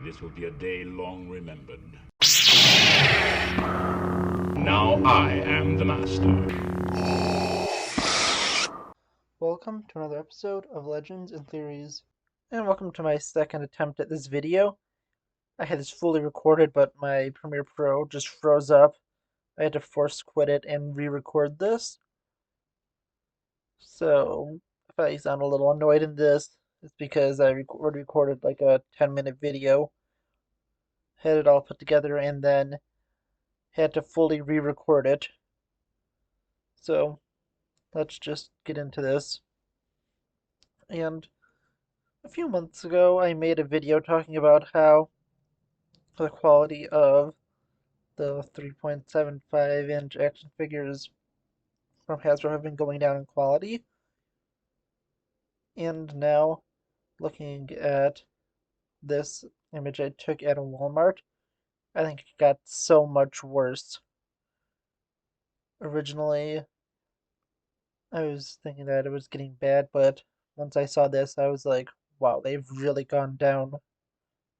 This will be a day long remembered. Now I am the master. Welcome to another episode of Legends and Theories, and welcome to my second attempt at this video. I had this fully recorded, but my Premiere Pro just froze up. I had to force quit it and re-record this. So, if I sound a little annoyed in this, it's because I recorded like a 10-minute video, had it all put together, and then had to fully re-record it. So, let's just get into this. And a few months ago, I made a video talking about how the quality of the 3.75-inch action figures from Hasbro have been going down in quality. And now, looking at this image I took at a Walmart, I think it got so much worse. Originally, I was thinking that it was getting bad, but once I saw this, I was like, wow, they've really gone downhill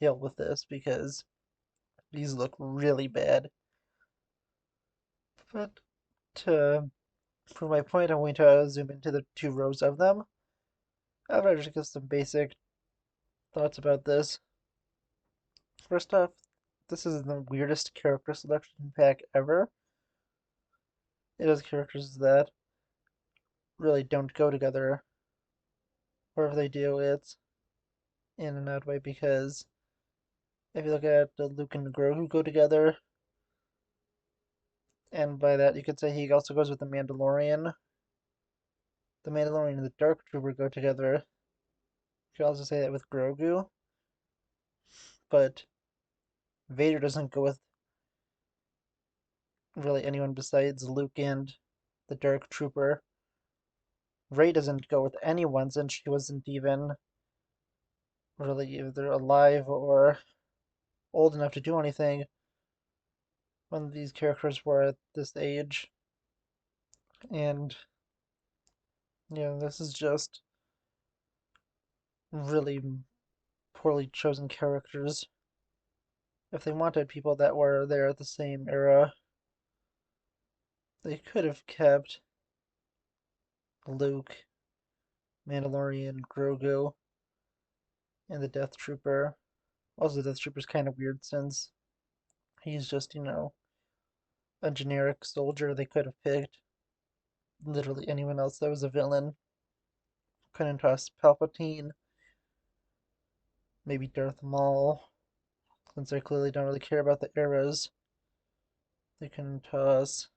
with this because these look really bad. But to prove my point, I'm going to zoom into the two rows of them. I'll just give some basic thoughts about this. First off, this is the weirdest character selection pack ever. It has characters that really don't go together, or if they do, it's in an odd way because if you look at the Luke and Grogu go together, and by that you could say he also goes with the Mandalorian. The Mandalorian and the Dark Trooper go together. You could also say that with Grogu, but Vader doesn't go with really anyone besides Luke and the Dark Trooper. Rey doesn't go with anyone since she wasn't even really either alive or old enough to do anything when these characters were at this age. And this is just really poorly chosen characters. If they wanted people that were there at the same era, they could have kept Luke, Mandalorian, Grogu, and the Death Trooper. Also, the Death Trooper's kind of weird since he's just, a generic soldier. They could have picked literally anyone else that was a villain. Couldn't toss Palpatine, maybe Darth Maul, since they clearly don't really care about the eras. They can toss,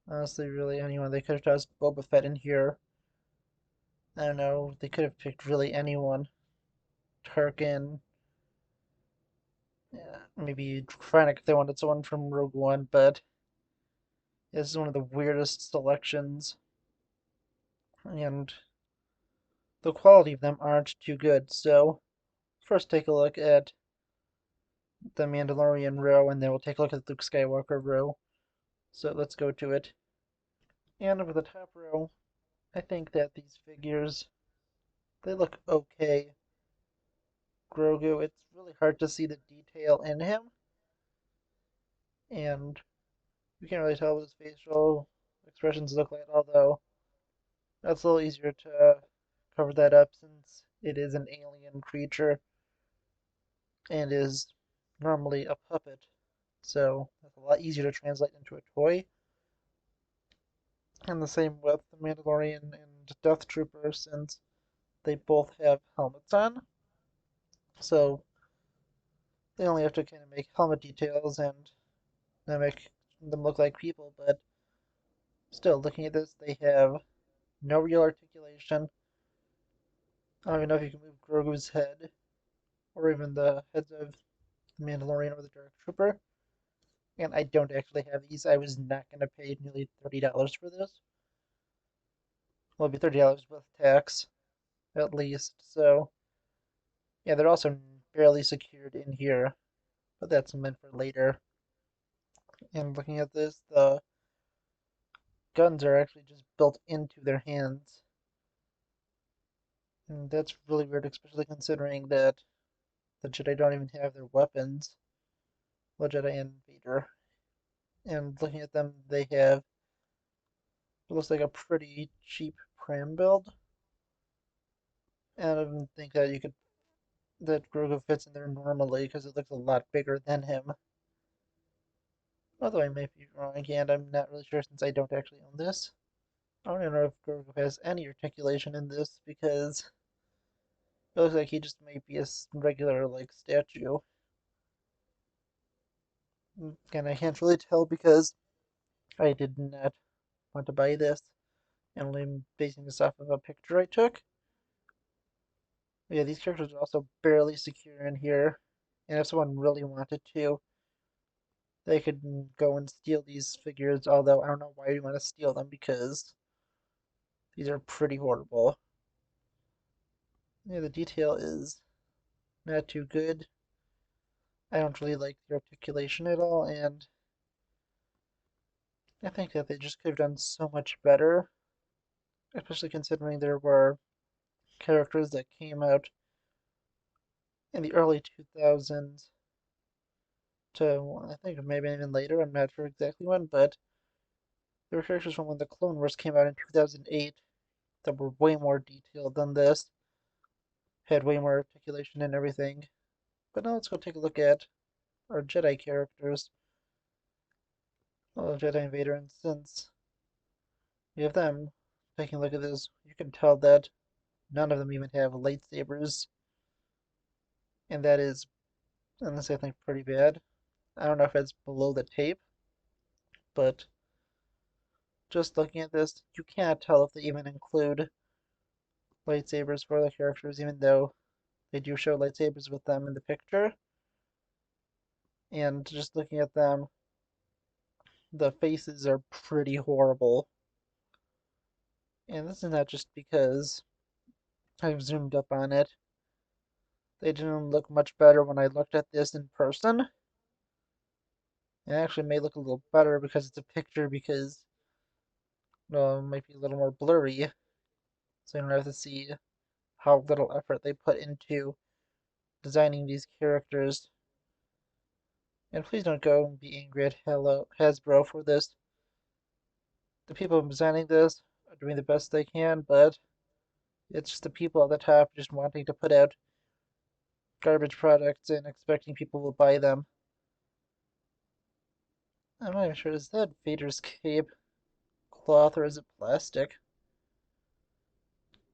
honestly, really anyone. They could have tossed Boba Fett in here. I don't know. They could have picked really anyone. Tarkin, yeah, maybe Krennic if they wanted someone from Rogue One, but this is one of the weirdest selections, and the quality of them aren't too good. So, first take a look at the Mandalorian row, and then we'll take a look at the Luke Skywalker row. So let's go to it. And over the top row, I think that these figures, they look okay. Grogu, it's really hard to see the detail in him, and you can't really tell what his facial expressions look like, although that's a little easier to cover that up since it is an alien creature and is normally a puppet. So that's a lot easier to translate into a toy. And the same with the Mandalorian and Death Trooper since they both have helmets on. So they only have to kind of make helmet details and make them look like people, but still, looking at this, they have no real articulation. I don't even know if you can move Grogu's head, or even the heads of the Mandalorian or the Dark Trooper. And I don't actually have these. I was not going to pay nearly $30 for this. Well, it'll be $30 with tax, at least. So, yeah, they're also barely secured in here, but that's meant for later. And looking at this, the guns are actually just built into their hands. And that's really weird, especially considering that the Jedi don't even have their weapons. The Jedi and Vader. And looking at them, they have it looks like a pretty cheap pram build. And I don't think that you could that Grogu fits in there normally because it looks a lot bigger than him. Although I may be wrong again, I'm not really sure since I don't actually own this. I don't even know if Grogu has any articulation in this because it looks like he just might be a regular like statue. And I can't really tell because I did not want to buy this. And only basing this off of a picture I took. But yeah, these characters are also barely secure in here. And if someone really wanted to, they could go and steal these figures, although I don't know why you want to steal them because these are pretty horrible. Yeah, the detail is not too good. I don't really like the articulation at all, and I think that they just could have done so much better, especially considering there were characters that came out in the early 2000s to, I think maybe even later, I'm not sure exactly when, but there were characters from when the Clone Wars came out in 2008 that were way more detailed than this, had way more articulation and everything. But now let's go take a look at our Jedi characters. Well, Jedi and Vader, and since we have them taking a look at this, you can tell that none of them even have lightsabers, and that is, honestly, I think, pretty bad. I don't know if it's below the tape, but just looking at this, you can't tell if they even include lightsabers for the characters, even though they do show lightsabers with them in the picture. And just looking at them, the faces are pretty horrible. And this is not just because I've zoomed up on it. They didn't look much better when I looked at this in person. It actually may look a little better because it's a picture because well, it might be a little more blurry. So you don't have to see how little effort they put into designing these characters. And please don't go and be angry at Hasbro for this. The people designing this are doing the best they can, but it's just the people at the top just wanting to put out garbage products and expecting people will buy them. I'm not even sure, is that Vader's cape cloth or is it plastic?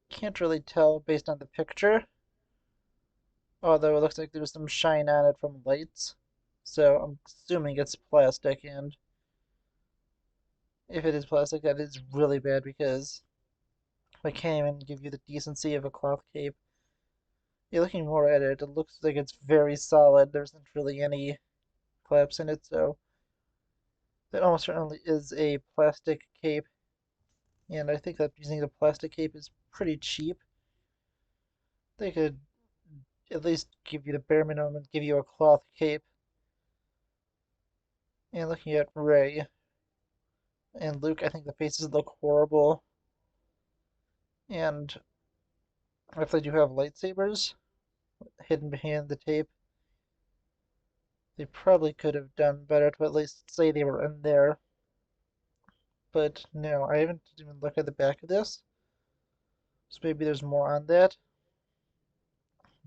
Can't really tell based on the picture. Although it looks like there's some shine on it from lights. So I'm assuming it's plastic, and if it is plastic, that is really bad because they can't even give you the decency of a cloth cape. You're looking more at it, it looks like it's very solid. There isn't really any flaps in it, so that almost certainly is a plastic cape. And I think that using the plastic cape is pretty cheap. They could at least give you the bare minimum and give you a cloth cape. And looking at Rey and Luke, I think the faces look horrible. And if they do have lightsabers hidden behind the tape, they probably could have done better to at least say they were in there. But no, I haven't even looked at the back of this. So maybe there's more on that.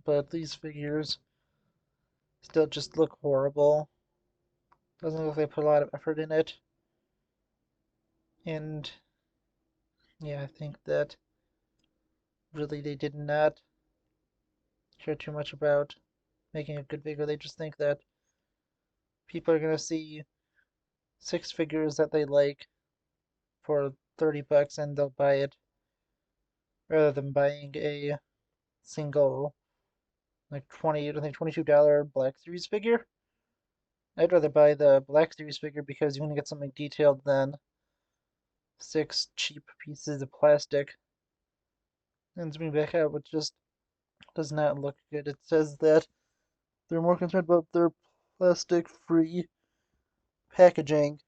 But these figures still just look horrible. Doesn't look like they put a lot of effort in it. And yeah, I think that really they did not care too much about making a good figure. They just think that people are gonna see 6 figures that they like for 30 bucks and they'll buy it rather than buying a single like 20 I think $22 Black Series figure. I'd rather buy the Black Series figure because you're gonna get something detailed than 6 cheap pieces of plastic. And zooming back out, which just does not look good. It says that they're more concerned about their plastic free packaging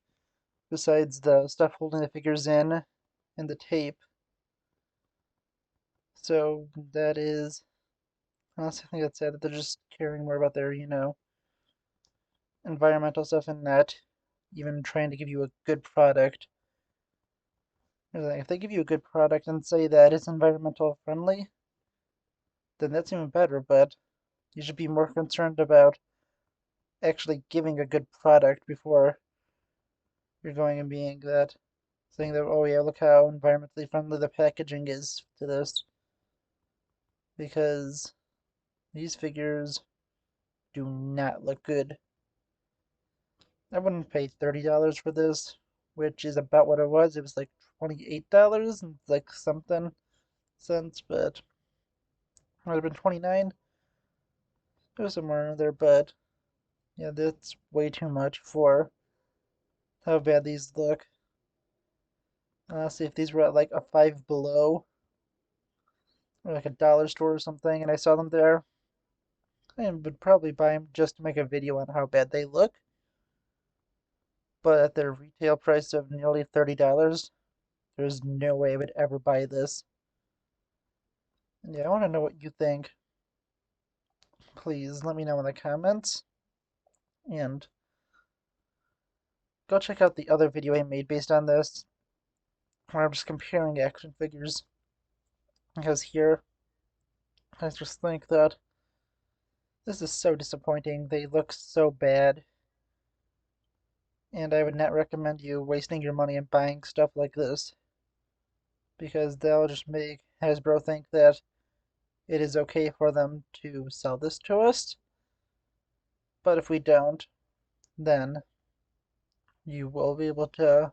besides the stuff holding the figures in and the tape. So that is Honestly, I think that's sad that they're just caring more about their, environmental stuff and not even trying to give you a good product. If they give you a good product and say that it's environmental friendly, then that's even better, but you should be more concerned about actually giving a good product before you're going and being that, saying that, oh yeah, look how environmentally friendly the packaging is to this. Because these figures do not look good. I wouldn't pay $30 for this, which is about what it was. It was like $28 and like something cents, but it might have been 29. It was somewhere in there, but yeah, that's way too much for how bad these look. See if these were at like a Five Below or like a dollar store or something, and I saw them there, I would probably buy them just to make a video on how bad they look. But at their retail price of nearly $30, there's no way I would ever buy this. And yeah, I want to know what you think. Please let me know in the comments. And go check out the other video I made based on this, where I'm just comparing action figures. Because here, I just think that this is so disappointing. They look so bad. And I would not recommend you wasting your money and buying stuff like this. Because they'll just make Hasbro think that it is okay for them to sell this to us. But if we don't, then you will be able to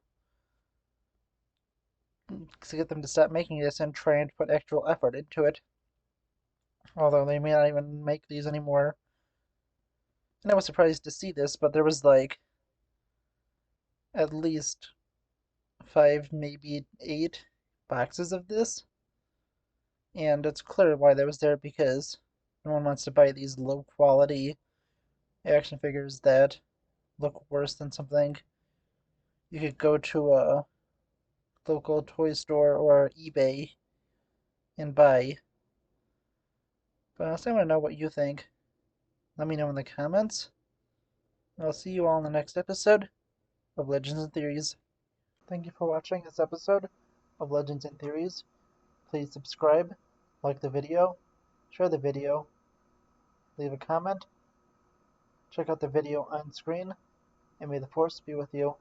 get them to stop making this and try and put actual effort into it. Although they may not even make these anymore. And I was surprised to see this, but there was like at least 5, maybe 8 boxes of this. And it's clear why that was there, because no one wants to buy these low quality action figures that look worse than something you could go to a local toy store or eBay and buy. But I want to know what you think. Let me know in the comments. I'll see you all in the next episode of Legends and Theories. Thank you for watching this episode of Legends and Theories. Please subscribe, like the video, share the video, leave a comment, check out the video on screen, and may the Force be with you.